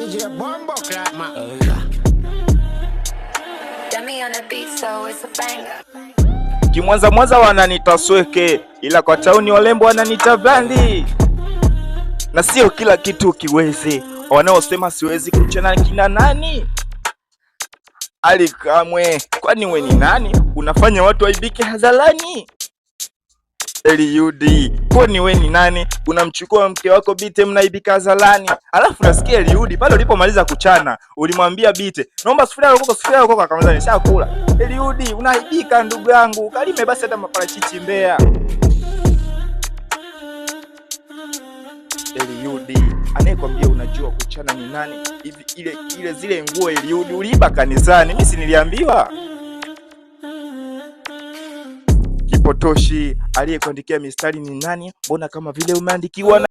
DJ Bombo Clap man. Kimwanza mwanza wananita sweke, ila kwa tauni walembo wananita bandi. Na sio kila kitu kiweze, wanaosema siwezi kuchana kina nani? Ali Kamwe, kwani we ni nani? Unafanya watu waibike hadharani. Eliudi, kwani we ni nani? Unamchukua mke wako Bite mnaibika hadharani. Alafu nasikia Eliudi pale ulipomaliza kuchana ulimwambia Bite, naomba sufuria yako akamwambia nishakula. Eliudi, unaibika ndugu yangu, kalime basi hata maparachichi Mbeya. Eliudi, anayekwambia unajua kuchana ni nani? Hivi zile nguo Eliudi uliiba kanisani, mimi si niliambiwa? Kipotoshi, aliyekuandikia mistari ni nani? Mbona kama vile umeandikiwa na